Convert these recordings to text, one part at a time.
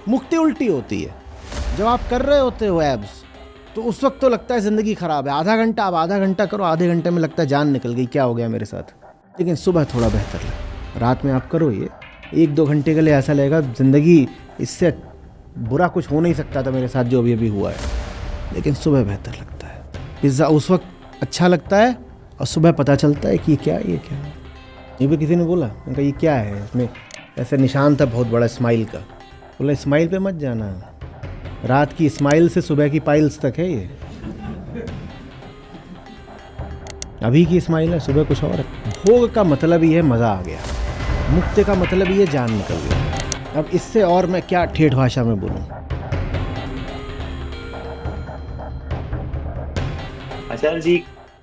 मुक्ति उल्टी होती है। जब आप कर रहे होते हो एब्स तो उस वक्त तो लगता है ज़िंदगी ख़राब है, आधा घंटा आप आधा घंटा करो, आधे घंटे में लगता है जान निकल गई, क्या हो गया मेरे साथ। लेकिन सुबह थोड़ा बेहतर लगे। रात में आप करो ये 1-2 घंटे के लिए, ऐसा लगेगा ज़िंदगी इससे बुरा कुछ हो नहीं सकता था मेरे साथ जो अभी हुआ है। लेकिन सुबह बेहतर लगता है। पिज़्ज़ा उस वक्त अच्छा लगता है और सुबह पता चलता है कि ये क्या है, ये क्या है। ये भी किसी ने बोला, उनका ये क्या है, इसमें ऐसे निशान था बहुत बड़ा स्माइल का। बोला स्माइल पे मत जाना, रात की स्माइल से सुबह की पाइल्स तक है ये। अभी की स्माइल है, सुबह कुछ और है। भोग का मतलब ही है मज़ा आ गया, मुक्ति का मतलब ही है जान निकल गई। अब इससे और मैं क्या ठेठ भाषा में बोलूं। आचार्य जी,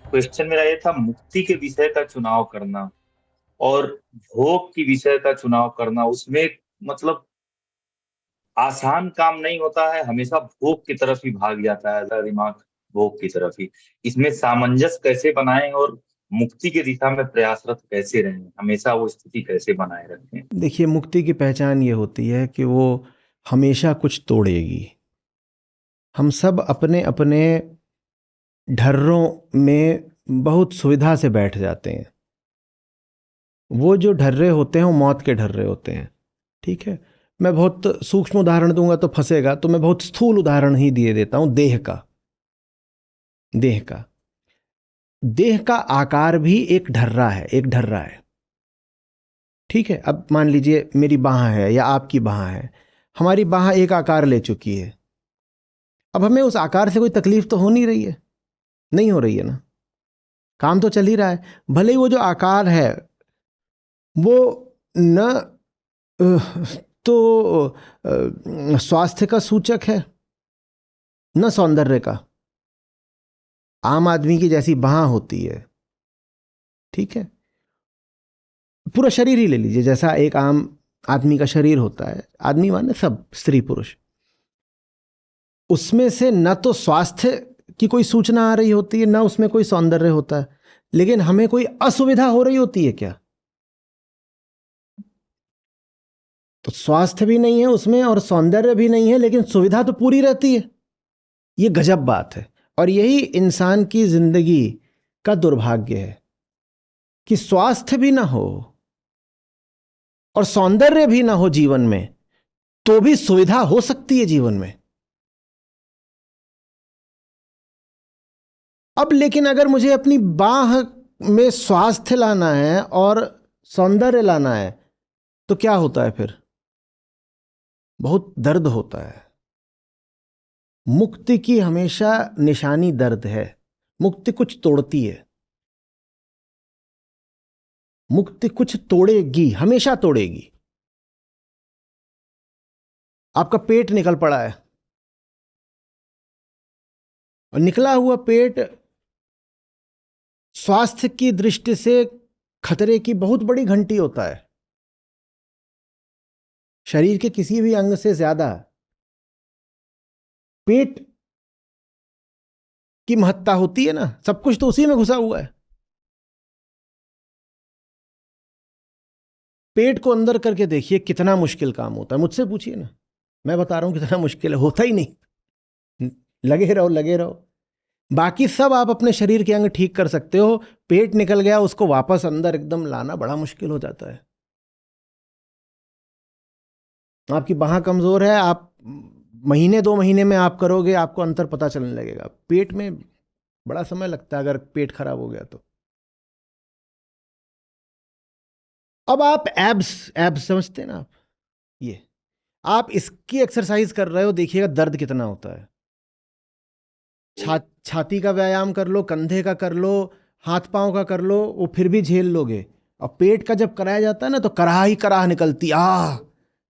क्वेश्चन मेरा ये था, मुक्ति के विषय का चुनाव करना और भोग की विषय का चुनाव करना, उसमें मतलब आसान काम नहीं होता है, हमेशा भोग की तरफ ही भाग जाता है दिमाग, भोग की तरफ ही। इसमें सामंजस्य कैसे बनाएं और मुक्ति की दिशा में प्रयासरत कैसे रहें, हमेशा वो स्थिति कैसे बनाए रखें? देखिए, मुक्ति की पहचान ये होती है कि वो हमेशा कुछ तोड़ेगी। हम सब अपने अपने ढर्रों में बहुत सुविधा से बैठ जाते हैं। वो जो ढर्रे होते हैं वो मौत के ढर्रे होते हैं, ठीक है। मैं बहुत सूक्ष्म उदाहरण दूंगा तो फंसेगा, तो मैं बहुत स्थूल उदाहरण ही दिए देता हूं। देह का देह का आकार भी एक ढर्रा है, ठीक है। अब मान लीजिए मेरी बाह है या आपकी बाह है, हमारी बाह एक आकार ले चुकी है। अब हमें उस आकार से कोई तकलीफ तो हो नहीं रही है, नहीं हो रही है ना, काम तो चल ही रहा है। भले ही वो जो आकार है वो न तो स्वास्थ्य का सूचक है न सौंदर्य का। आम आदमी की जैसी बाह होती है, ठीक है। पूरा शरीर ही ले लीजिए, जैसा एक आम आदमी का शरीर होता है, आदमी माने सब, स्त्री पुरुष, उसमें से न तो स्वास्थ्य की कोई सूचना आ रही होती है, न उसमें कोई सौंदर्य होता है। लेकिन हमें कोई असुविधा हो रही होती है क्या? तो स्वास्थ्य भी नहीं है उसमें और सौंदर्य भी नहीं है, लेकिन सुविधा तो पूरी रहती है। ये गजब बात है। और यही इंसान की जिंदगी का दुर्भाग्य है कि स्वास्थ्य भी ना हो और सौंदर्य भी ना हो जीवन में, तो भी सुविधा हो सकती है जीवन में। अब लेकिन अगर मुझे अपनी बाह में स्वास्थ्य लाना है और सौंदर्य लाना है तो क्या होता है फिर? बहुत दर्द होता है। मुक्ति की हमेशा निशानी दर्द है। मुक्ति कुछ तोड़ती है, मुक्ति कुछ तोड़ेगी, हमेशा तोड़ेगी। आपका पेट निकल पड़ा है और निकला हुआ पेट स्वास्थ्य की दृष्टि से खतरे की बहुत बड़ी घंटी होता है। शरीर के किसी भी अंग से ज्यादा पेट की महत्ता होती है ना, सब कुछ तो उसी में घुसा हुआ है। पेट को अंदर करके देखिए कितना मुश्किल काम होता है, मुझसे पूछिए ना, मैं बता रहा हूं कितना मुश्किल है, होता ही नहीं। लगे रहो लगे रहो। बाकी सब आप अपने शरीर के अंग ठीक कर सकते हो, पेट निकल गया उसको वापस अंदर एकदम लाना बड़ा मुश्किल हो जाता है। आपकी बाह कमजोर है, आप महीने 2 महीने में आप करोगे, आपको अंतर पता चलने लगेगा। पेट में बड़ा समय लगता है अगर पेट खराब हो गया तो। अब आप एब्स एब्स समझते हैं ना आप, ये आप इसकी एक्सरसाइज कर रहे हो, देखिएगा दर्द कितना होता है। छाती का व्यायाम कर लो, कंधे का कर लो, हाथ पांव का कर लो, वो फिर भी झेल लोगे। और पेट का जब कराया जाता है ना तो कराह ही कराह निकलती,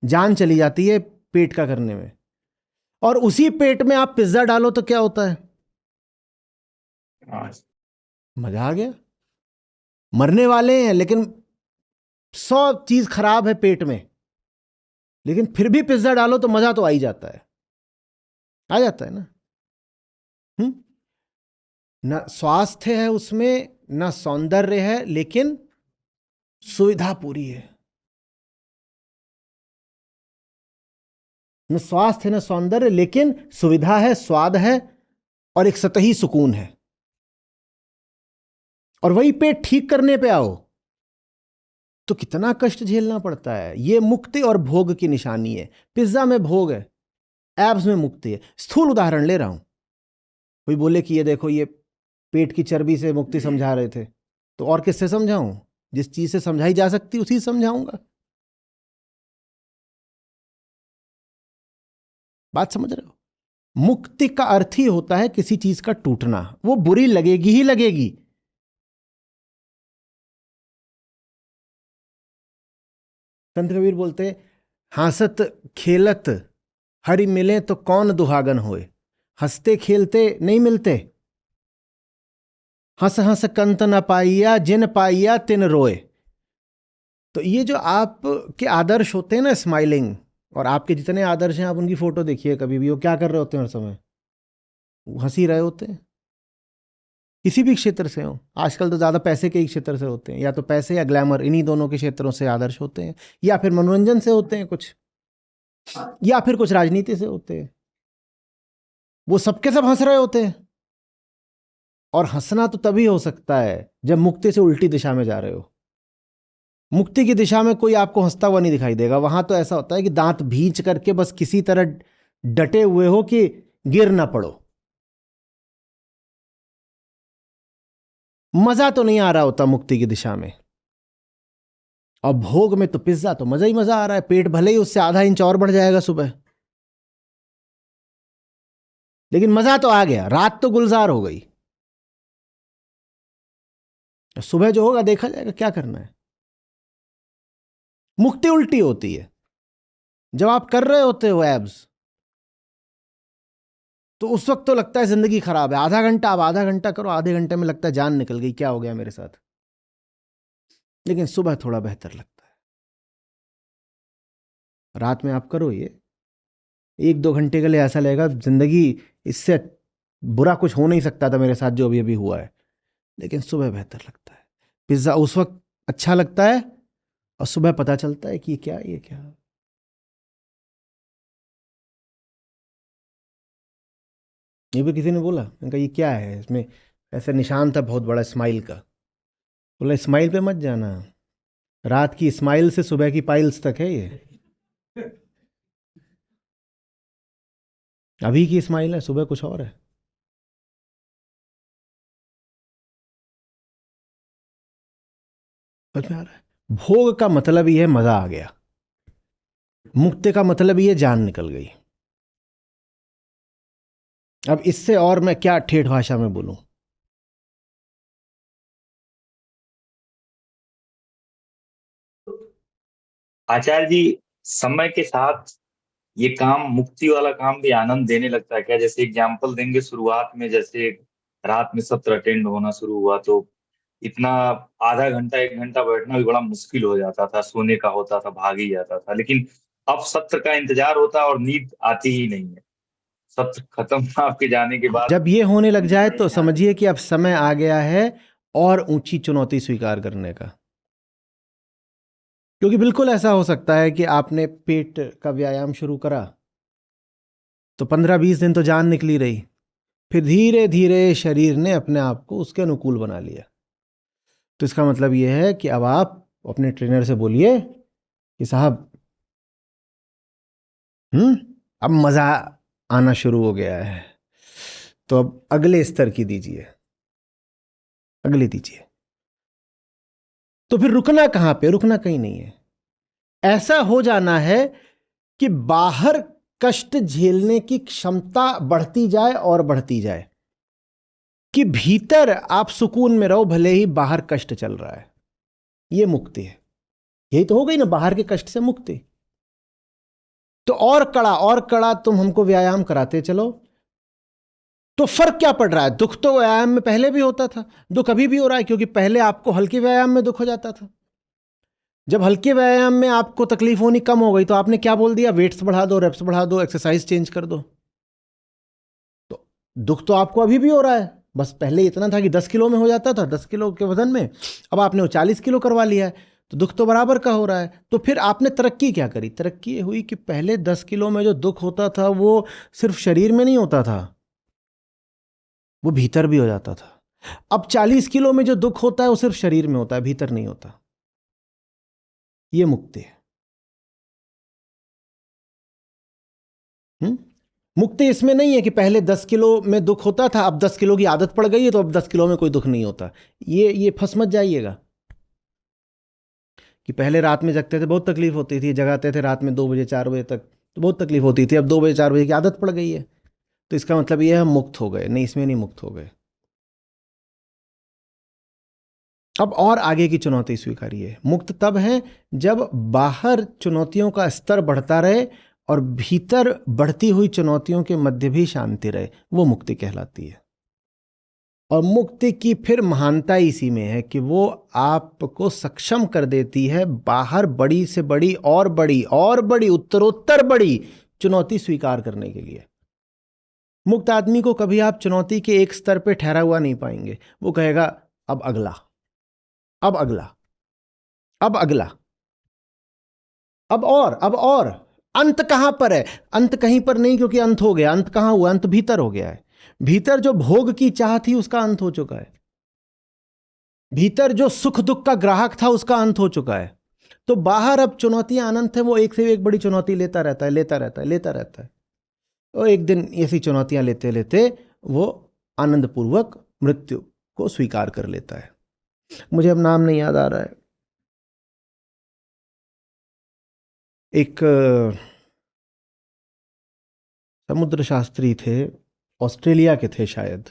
जान चली जाती है पेट का करने में। और उसी पेट में आप पिज्जा डालो तो क्या होता है? हाँ। मजा आ गया। मरने वाले हैं लेकिन 100 चीज खराब है पेट में, लेकिन फिर भी पिज्जा डालो तो मजा तो आ ही जाता है, आ जाता है ना। न स्वास्थ्य है उसमें, न सौंदर्य है, लेकिन सुविधा पूरी है। न स्वास्थ्य न सौंदर्य, लेकिन सुविधा है, स्वाद है और एक सतही सुकून है। और वही पेट ठीक करने पे आओ तो कितना कष्ट झेलना पड़ता है। ये मुक्ति और भोग की निशानी है। पिज्जा में भोग है, एब्स में मुक्ति है। स्थूल उदाहरण ले रहा हूं। कोई बोले कि ये देखो, ये पेट की चर्बी से मुक्ति समझा रहे थे, तो और किससे समझाऊं? जिस चीज से समझाई जा सकती उसी से समझाऊंगा। बात समझ रहे हो? मुक्ति का अर्थ ही होता है किसी चीज का टूटना। वो बुरी लगेगी ही लगेगी। संत कबीर बोलते, हासत खेलत हरि मिले तो कौन दुहागन होए। हंसते खेलते नहीं मिलते। हंस हंस कंत न पाइया, जिन पाइया तिन रोए। तो ये जो आप के आदर्श होते हैं ना, स्माइलिंग, और आपके जितने आदर्श हैं आप उनकी फोटो देखिए कभी भी, वो क्या कर रहे होते हैं हर समय? वो हंस ही रहे होते हैं। किसी भी क्षेत्र से हो, आजकल तो ज़्यादा पैसे के ही क्षेत्र से होते हैं, या तो पैसे या ग्लैमर, इन्हीं दोनों के क्षेत्रों से आदर्श होते हैं, या फिर मनोरंजन से होते हैं कुछ, या फिर कुछ राजनीति से होते हैं। वो सबके सब हंस रहे होते हैं। और हंसना तो तभी हो सकता है जब मुक्ति से उल्टी दिशा में जा रहे हो। मुक्ति की दिशा में कोई आपको हंसता हुआ नहीं दिखाई देगा। वहां तो ऐसा होता है कि दांत भींच करके बस किसी तरह डटे हुए हो कि गिर ना पड़ो। मजा तो नहीं आ रहा होता मुक्ति की दिशा में। और भोग में तो पिज्जा तो मजा ही मजा आ रहा है। पेट भले ही उससे आधा इंच और बढ़ जाएगा सुबह, लेकिन मजा तो आ गया। रात तो गुलजार हो गई। सुबह जो होगा देखा जाएगा, क्या करना है। मुक्ति उल्टी होती है। जब आप कर रहे होते हो एब्स, तो उस वक्त तो लगता है जिंदगी खराब है। आधा घंटा, आप आधा घंटा करो, आधे घंटे में लगता है जान निकल गई, क्या हो गया मेरे साथ। लेकिन सुबह थोड़ा बेहतर लगता है। रात में आप करो ये, 1-2 घंटे के लिए ऐसा लगेगा जिंदगी इससे बुरा कुछ हो नहीं सकता था मेरे साथ जो अभी अभी हुआ है। लेकिन सुबह बेहतर लगता है। पिज्जा उस वक्त अच्छा लगता है और सुबह पता चलता है कि ये क्या। ये भी किसी ने बोला, मैंने कहा ये क्या है, इसमें ऐसे निशान था बहुत बड़ा स्माइल का। बोला स्माइल पे मत जाना, रात की स्माइल से सुबह की पाइल्स तक है ये। अभी की स्माइल है, सुबह कुछ और है। समझ में आ रहा है? भोग का मतलब ही है मजा आ गया। मुक्ति का मतलब ही है जान निकल गई। अब इससे और मैं क्या ठेठ भाषा में बोलूं। आचार्य जी, समय के साथ ये काम, मुक्ति वाला काम भी आनंद देने लगता है क्या? जैसे एग्जाम्पल देंगे, शुरुआत में जैसे रात में सत्र अटेंड होना शुरू हुआ तो इतना आधा घंटा 1 घंटा बैठना भी बड़ा मुश्किल हो जाता था, सोने का होता था, भाग ही जाता था। लेकिन अब सत्र का इंतजार होता है और नींद आती ही नहीं है सत्र खत्म आपके जाने के बाद। जब ये होने लग जाए तो समझिए कि अब समय आ गया है और ऊंची चुनौती स्वीकार करने का। क्योंकि बिल्कुल ऐसा हो सकता है कि आपने पेट का व्यायाम शुरू करा तो 15-20 दिन तो जान निकली रही, फिर धीरे धीरे शरीर ने अपने आप को उसके अनुकूल बना लिया। तो इसका मतलब यह है कि अब आप अपने ट्रेनर से बोलिए कि साहब, अब मजा आना शुरू हो गया है, तो अब अगले स्तर की दीजिए, अगले दीजिए। तो फिर रुकना कहां पे? रुकना कहीं नहीं है। ऐसा हो जाना है कि बाहर कष्ट झेलने की क्षमता बढ़ती जाए और बढ़ती जाए, कि भीतर आप सुकून में रहो भले ही बाहर कष्ट चल रहा है। यह मुक्ति है। यही तो हो गई ना, बाहर के कष्ट से मुक्ति। तो और कड़ा तुम हमको व्यायाम कराते चलो, तो फर्क क्या पड़ रहा है? दुख तो व्यायाम में पहले भी होता था, दुख अभी भी हो रहा है, क्योंकि पहले आपको हल्के व्यायाम में दुख हो जाता था। जब हल्के व्यायाम में आपको तकलीफ होनी कम हो गई तो आपने क्या बोल दिया? वेट्स बढ़ा दो, रेप्स बढ़ा दो, एक्सरसाइज चेंज कर दो। तो दुख तो आपको अभी भी हो रहा है, बस पहले इतना था कि 10 किलो में हो जाता था, 10 किलो के वजन में, अब आपने वो 40 किलो करवा लिया है। तो दुख तो बराबर का हो रहा है। तो फिर आपने तरक्की क्या करी? तरक्की ये हुई कि पहले 10 किलो में जो दुख होता था वो सिर्फ शरीर में नहीं होता था, वो भीतर भी हो जाता था। अब 40 किलो में जो दुख होता है वो सिर्फ शरीर में होता है, भीतर नहीं होता। ये मुक्ति है। मुक्ति इसमें नहीं है कि पहले 10 किलो में दुख होता था, अब 10 किलो की आदत पड़ गई है तो अब 10 किलो में कोई दुख नहीं होता। ये फंस मत जाइएगा कि पहले रात में जगते थे बहुत तकलीफ होती थी, जगाते थे रात में 2 बजे 4 बजे तक तो बहुत तकलीफ होती थी, अब 2 बजे 4 बजे की आदत पड़ गई है तो इसका मतलब ये है मुक्त हो गए। नहीं, इसमें नहीं मुक्त हो गए। अब और आगे की चुनौती स्वीकारिए। मुक्त तब है जब बाहर चुनौतियों का स्तर बढ़ता रहे और भीतर बढ़ती हुई चुनौतियों के मध्य भी शांति रहे, वो मुक्ति कहलाती है। और मुक्ति की फिर महानता इसी में है कि वो आपको सक्षम कर देती है बाहर बड़ी से बड़ी और बड़ी और बड़ी उत्तरोत्तर बड़ी चुनौती स्वीकार करने के लिए। मुक्त आदमी को कभी आप चुनौती के एक स्तर पे ठहरा हुआ नहीं पाएंगे। वो कहेगा अब अगला, अब अगला, अब अगला, अब और। अंत कहां पर है? अंत कहीं पर नहीं, क्योंकि अंत हो गया। अंत कहां हुआ? अंत भीतर हो गया है। भीतर जो भोग की चाह थी उसका अंत हो चुका है। भीतर जो सुख दुख का ग्राहक था उसका अंत हो चुका है। तो बाहर अब चुनौतियां अनंत है, वो एक से एक बड़ी चुनौती लेता रहता है, लेता रहता है, लेता रहता है। और एक दिन ऐसी चुनौतियां लेते लेते वो आनंदपूर्वक मृत्यु को स्वीकार कर लेता है। मुझे अब नाम नहीं याद आ रहा है। एक समुद्र शास्त्री थे, ऑस्ट्रेलिया के थे शायद,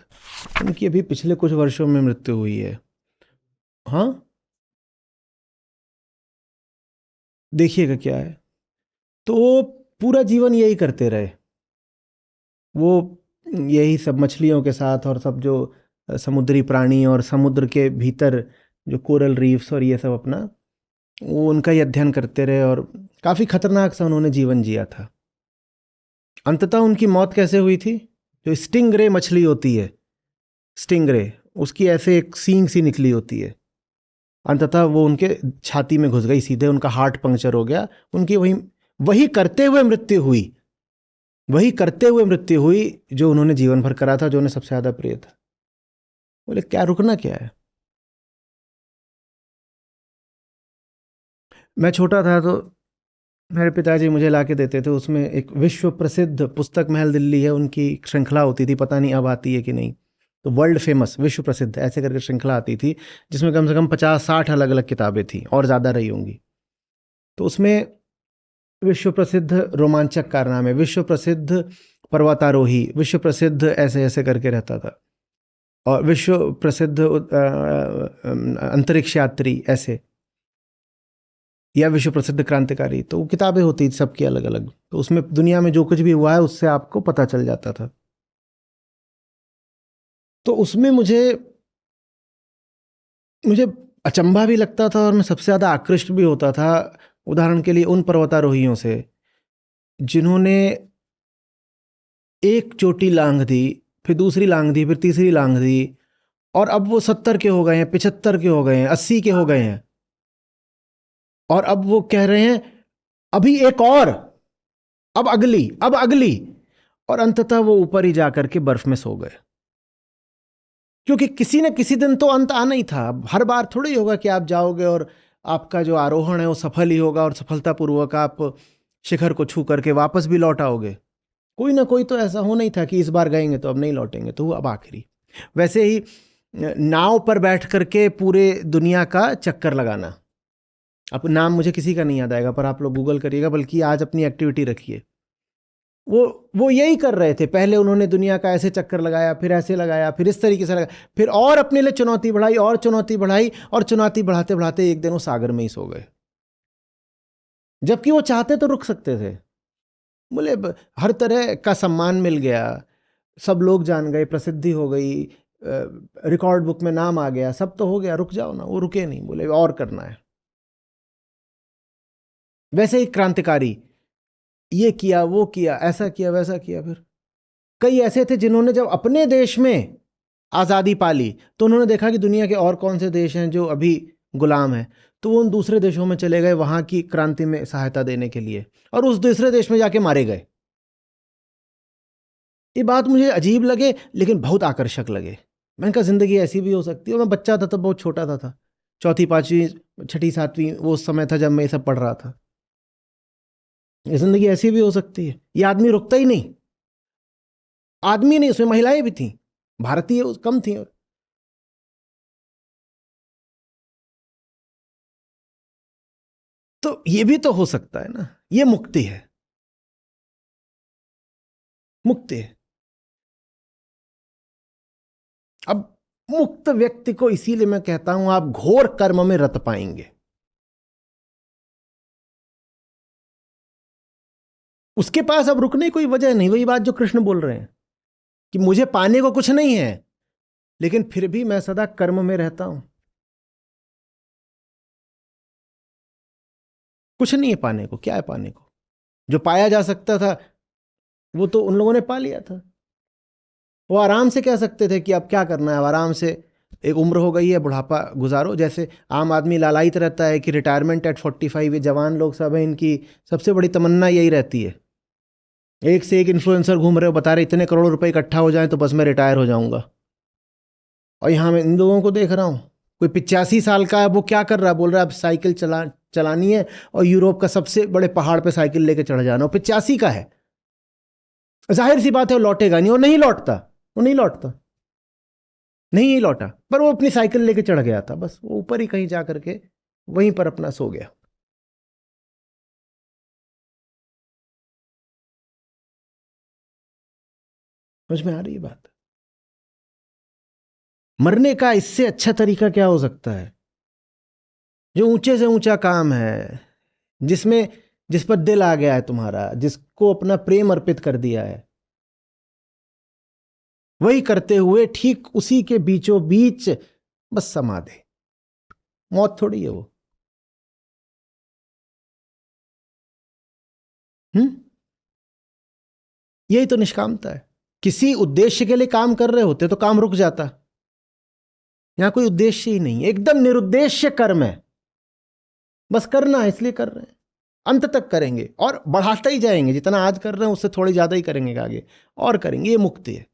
उनकी अभी पिछले कुछ वर्षों में मृत्यु हुई है। हाँ, देखिएगा क्या है। तो पूरा जीवन यही करते रहे वो, यही सब मछलियों के साथ और सब जो समुद्री प्राणी और समुद्र के भीतर जो कोरल रीफ्स और ये सब अपना वो उनका ही अध्ययन करते रहे और काफ़ी खतरनाक सा उन्होंने जीवन जिया था। अंततः उनकी मौत कैसे हुई थी? जो स्टिंगरे मछली होती है, स्टिंगरे, उसकी ऐसे एक सींग सी निकली होती है, अंततः वो उनके छाती में घुस गई सीधे, उनका हार्ट पंक्चर हो गया। उनकी वही करते हुए मृत्यु हुई, वही करते हुए मृत्यु हुई जो उन्होंने जीवन भर करा था, जो उन्हें सबसे ज़्यादा प्रिय था। बोले क्या रुकना क्या है? मैं छोटा था तो मेरे पिताजी मुझे ला के देते थे, उसमें एक विश्व प्रसिद्ध पुस्तक महल दिल्ली है, उनकी श्रृंखला होती थी, पता नहीं अब आती है कि नहीं। तो वर्ल्ड फेमस, विश्व प्रसिद्ध ऐसे करके श्रृंखला आती थी जिसमें कम से कम 50-60 अलग अलग किताबें थी और ज़्यादा रही होंगी। तो उसमें विश्व प्रसिद्ध रोमांचक कारनामे, विश्व प्रसिद्ध पर्वतारोही, विश्व प्रसिद्ध ऐसे ऐसे करके रहता था, और विश्व प्रसिद्ध अंतरिक्ष यात्री ऐसे, या विश्व प्रसिद्ध क्रांतिकारी। तो किताबें होती थी सबकी अलग अलग, तो उसमें दुनिया में जो कुछ भी हुआ है उससे आपको पता चल जाता था। तो उसमें मुझे अचंभा भी लगता था और मैं सबसे ज़्यादा आकृष्ट भी होता था, उदाहरण के लिए उन पर्वतारोहियों से जिन्होंने एक चोटी लांघ दी, फिर दूसरी लांघ दी, फिर तीसरी लांघ दी, और अब वो 70 के हो गए हैं, 75 के हो गए हैं, 80 के हो गए हैं, और अब वो कह रहे हैं अभी एक और, अब अगली, अब अगली, और अंततः वो ऊपर ही जाकर के बर्फ में सो गए। क्योंकि किसी न किसी दिन तो अंत आना ही था। हर बार थोड़ी ही होगा कि आप जाओगे और आपका जो आरोहण है वो सफल ही होगा और सफलतापूर्वक आप शिखर को छू करके वापस भी लौट आओगे। कोई ना कोई तो ऐसा होना ही था कि इस बार गएंगे तो अब नहीं लौटेंगे, तो वो अब आखिरी। वैसे ही नाव पर बैठ करके पूरे दुनिया का चक्कर लगाना, अब नाम मुझे किसी का नहीं याद आएगा पर आप लोग गूगल करिएगा, बल्कि आज अपनी एक्टिविटी रखिए। वो यही कर रहे थे। पहले उन्होंने दुनिया का ऐसे चक्कर लगाया, फिर ऐसे लगाया, फिर इस तरीके से लगाया, फिर और अपने लिए चुनौती बढ़ाई और चुनौती बढ़ाई, और चुनौती बढ़ाते बढ़ाते एक दिन वो सागर में ही सो गए, जबकि वो चाहते तो रुक सकते थे। बोले हर तरह का सम्मान मिल गया, सब लोग जान गए, प्रसिद्धि हो गई, रिकॉर्ड बुक में नाम आ गया, सब तो हो गया, रुक जाओ ना। वो रुके नहीं, बोले और करना है। वैसे ही क्रांतिकारी, ये किया, वो किया, ऐसा किया, वैसा किया। फिर कई ऐसे थे जिन्होंने जब अपने देश में आज़ादी पाली तो उन्होंने देखा कि दुनिया के और कौन से देश हैं जो अभी गुलाम हैं, तो वो उन दूसरे देशों में चले गए वहां की क्रांति में सहायता देने के लिए, और उस दूसरे देश में जाके मारे गए। ये बात मुझे अजीब लगे लेकिन बहुत आकर्षक लगे। मैंने कहा जिंदगी ऐसी भी हो सकती है। और मैं बच्चा था, तब बहुत छोटा था, चौथी पांचवी छठी सातवीं वो समय था जब मैं ये सब पढ़ रहा था। ये जिंदगी ऐसी भी हो सकती है। ये आदमी रुकता ही नहीं, आदमी नहीं, उसमें महिलाएं भी थी, भारतीय कम थी। तो ये भी तो हो सकता है ना, ये मुक्ति है, मुक्ति है। अब मुक्त व्यक्ति को इसीलिए मैं कहता हूं आप घोर कर्म में रत पाएंगे। उसके पास अब रुकने की कोई वजह नहीं। वही बात जो कृष्ण बोल रहे हैं कि मुझे पाने को कुछ नहीं है, लेकिन फिर भी मैं सदा कर्म में रहता हूं। कुछ नहीं है पाने को, क्या है पाने को? जो पाया जा सकता था वो तो उन लोगों ने पा लिया था। वो आराम से कह सकते थे कि अब क्या करना है, अब आराम से एक उम्र हो गई है, बुढ़ापा गुजारो। जैसे आम आदमी लालायित रहता है कि रिटायरमेंट एट 45, ये जवान लोग सब हैं, इनकी सबसे बड़ी तमन्ना यही रहती है। एक से एक इन्फ्लुएंसर घूम रहे हो, बता रहे इतने करोड़ रुपए इकट्ठा हो जाए तो बस मैं रिटायर हो जाऊंगा। और यहाँ मैं इन लोगों को देख रहा हूँ, कोई 85 साल का है, वो क्या कर रहा है? बोल रहा है अब साइकिल चलानी है और यूरोप का सबसे बड़े पहाड़ पे साइकिल लेके चढ़ जाना। वो 85 का है, जाहिर सी बात है वो लौटेगा नहीं, और नहीं लौटता, वो नहीं लौटता, नहीं लौटा। पर वो अपनी साइकिल लेके चढ़ गया था, बस वो ऊपर ही कहीं जा करके वहीं पर अपना सो गया। समझ में आ रही है बात? मरने का इससे अच्छा तरीका क्या हो सकता है? जो ऊंचे से ऊंचा काम है, जिसमें जिस पर दिल आ गया है तुम्हारा, जिसको अपना प्रेम अर्पित कर दिया है, वही करते हुए ठीक उसी के बीचों बीच बस समाधि। मौत थोड़ी है वो। हम्म, यही तो निष्कामता है। किसी उद्देश्य के लिए काम कर रहे होते तो काम रुक जाता। यहां कोई उद्देश्य ही नहीं, एकदम निरुद्देश्य कर्म है, बस करना है इसलिए कर रहे हैं। अंत तक करेंगे और बढ़ाते ही जाएंगे, जितना आज कर रहे हैं उससे थोड़ी ज्यादा ही करेंगे आगे, और करेंगे। ये मुक्ति है।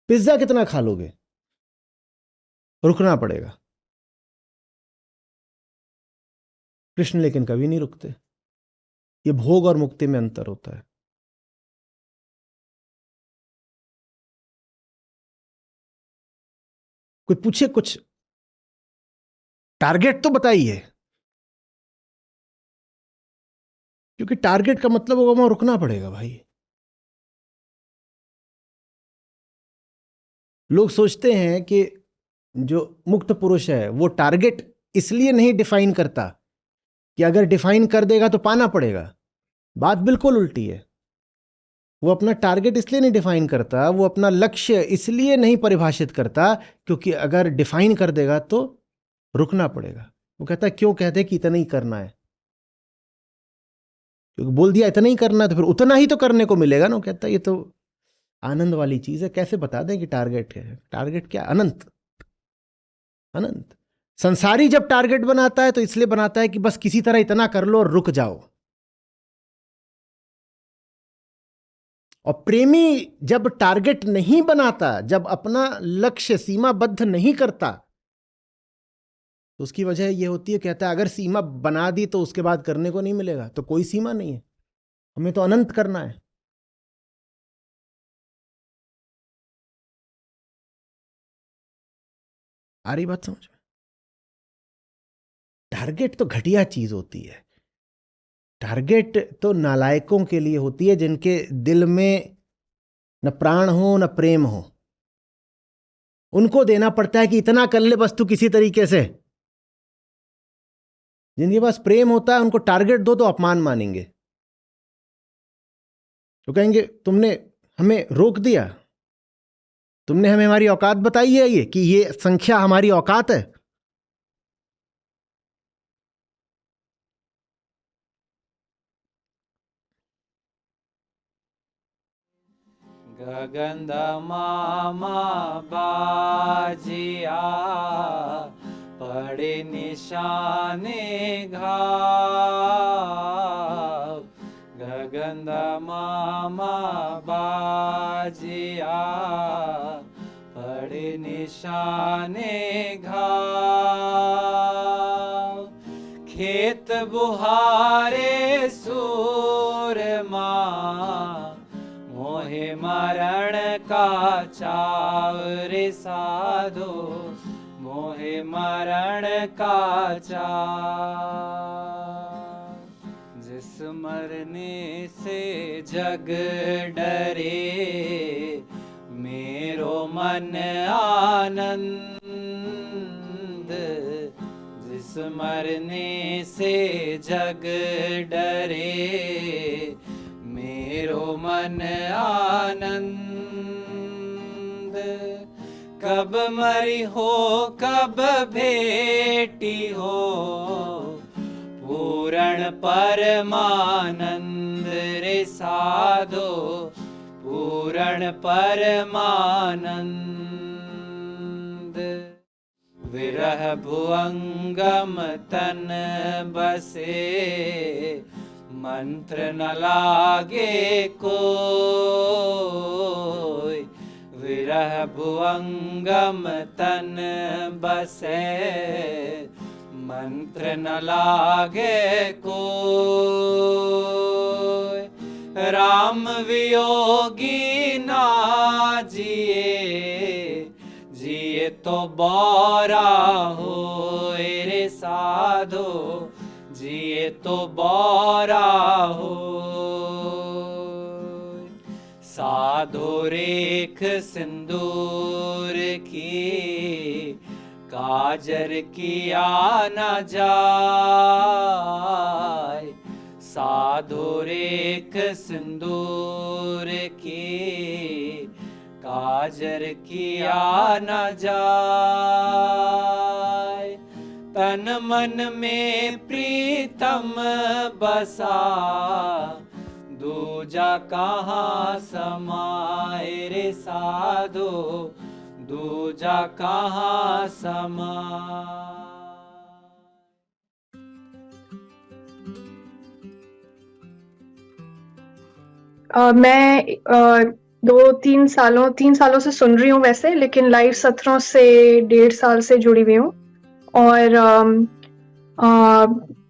पिज्जा कितना खा लोगे? रुकना पड़ेगा। कृष्ण लेकिन कभी नहीं रुकते। ये भोग और मुक्ति में अंतर होता है। कोई पूछे कुछ टारगेट तो बताइए, क्योंकि टारगेट का मतलब होगा वहां रुकना पड़ेगा भाई। लोग सोचते हैं कि जो मुक्त पुरुष है वो टारगेट इसलिए नहीं डिफाइन करता कि अगर डिफाइन कर देगा तो पाना पड़ेगा। बात बिल्कुल उल्टी है। वो अपना टारगेट इसलिए नहीं डिफाइन करता, वो अपना लक्ष्य इसलिए नहीं परिभाषित करता क्योंकि अगर डिफाइन कर देगा तो रुकना पड़ेगा। वो कहता है, क्यों? कहते हैं कि इतना ही करना है, क्योंकि बोल दिया इतना ही करना है तो फिर उतना ही तो करने को मिलेगा ना। वो कहता है ये तो आनंद वाली चीज है, कैसे बता दें कि टारगेट है? टारगेट क्या? अनंत, अनंत। संसारी जब टारगेट बनाता है तो इसलिए बनाता है कि बस किसी तरह इतना कर लो और रुक जाओ। और प्रेमी जब टारगेट नहीं बनाता, जब अपना लक्ष्य सीमाबद्ध नहीं करता, तो उसकी वजह यह होती है, कहता है अगर सीमा बना दी तो उसके बाद करने को नहीं मिलेगा, तो कोई सीमा नहीं है, हमें तो अनंत करना है। आ रही बात समझ में? टारगेट तो घटिया चीज होती है। टारगेट तो नालायकों के लिए होती है, जिनके दिल में न प्राण हो न प्रेम हो। उनको देना पड़ता है कि इतना कर ले बस तू किसी तरीके से। जिनके पास प्रेम होता है उनको टारगेट दो तो अपमान मानेंगे। तो कहेंगे तुमने हमें रोक दिया, तुमने हमें हमारी औकात बताई है, ये कि ये संख्या हमारी औकात है। गगन मामा बाजिया पड़े निशाने घाव। गगन मामा बाजिया पड़े निशाने घाव। खेत बुहारे सूरमा मोहे मरण का चाव रे साधो, मोहे मरण का चाव। जिस मरने से जग डरे मेरो मन आनंद। जिस मरने से जग डरे मेरो मन आनंद। कब मरी हो कब भेटी हो पूर्ण परमानंद रे साधो, पूर्ण परमानंद। विरह भुअंगम तन बसे मंत्र न लागे कोई। विरह भुअंगम तन बसे मंत्र न लागे कोई। राम वियोगी ना जिए, जिए तो बौरा होए रे साधो, जिए तो बौरा हो। साधो रेख सिंदूर की काजर किया न जाए। साधो रेख सिंदूर की काजर किया न जाए। तन मन में प्रीतम बसा दूजा कहाँ समाए रे साधो, दूजा कहाँ समाए। मैं 3 सालों से सुन रही हूँ वैसे, लेकिन लाइव सत्रों से 1.5 साल से जुड़ी हुई हूँ। और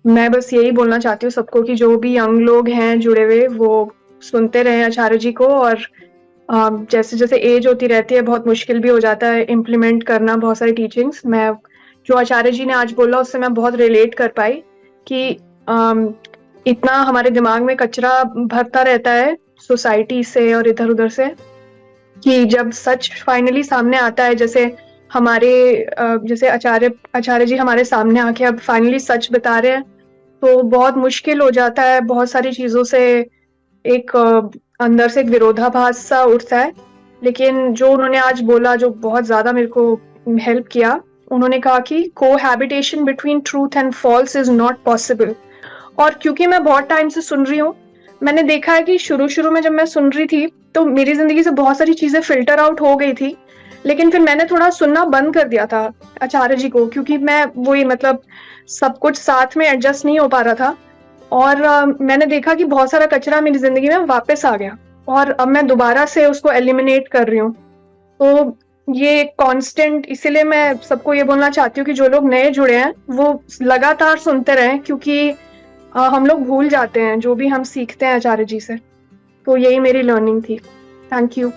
मैं बस यही बोलना चाहती हूँ सबको कि जो भी यंग लोग हैं जुड़े हुए वो सुनते रहे आचार्य जी को। और जैसे जैसे एज होती रहती है बहुत मुश्किल भी हो जाता है इम्प्लीमेंट करना बहुत सारी टीचिंग्स। मैं जो आचार्य जी ने आज बोला उससे मैं बहुत रिलेट कर पाई कि इतना हमारे दिमाग में कचरा भरता रहता है सोसाइटी से और इधर उधर से, कि जब सच फाइनली सामने आता है, जैसे हमारे जैसे आचार्य जी हमारे सामने आके अब फाइनली सच बता रहे हैं, तो बहुत मुश्किल हो जाता है। बहुत सारी चीजों से एक अंदर से एक विरोधाभास सा उठता है। लेकिन जो उन्होंने आज बोला जो बहुत ज्यादा मेरे को हेल्प किया, उन्होंने कहा कि cohabitation between truth and false is not possible. और क्योंकि मैं बहुत टाइम से सुन रही हूँ, मैंने देखा है कि शुरू में जब मैं सुन रही थी तो मेरी जिंदगी से बहुत सारी चीजें फिल्टर आउट हो गई थी। लेकिन फिर मैंने थोड़ा सुनना बंद कर दिया था आचार्य जी को, क्योंकि मैं वही मतलब सब कुछ साथ में एडजस्ट नहीं हो पा रहा था। और मैंने देखा कि बहुत सारा कचरा मेरी जिंदगी में वापस आ गया और अब मैं दोबारा से उसको एलिमिनेट कर रही हूँ। तो ये कांस्टेंट, इसीलिए मैं सबको ये बोलना चाहती हूँ कि जो लोग नए जुड़े हैं वो लगातार सुनते रहें, क्योंकि हम लोग भूल जाते हैं जो भी हम सीखते हैं आचार्य जी से। तो यही मेरी लर्निंग थी। Thank you.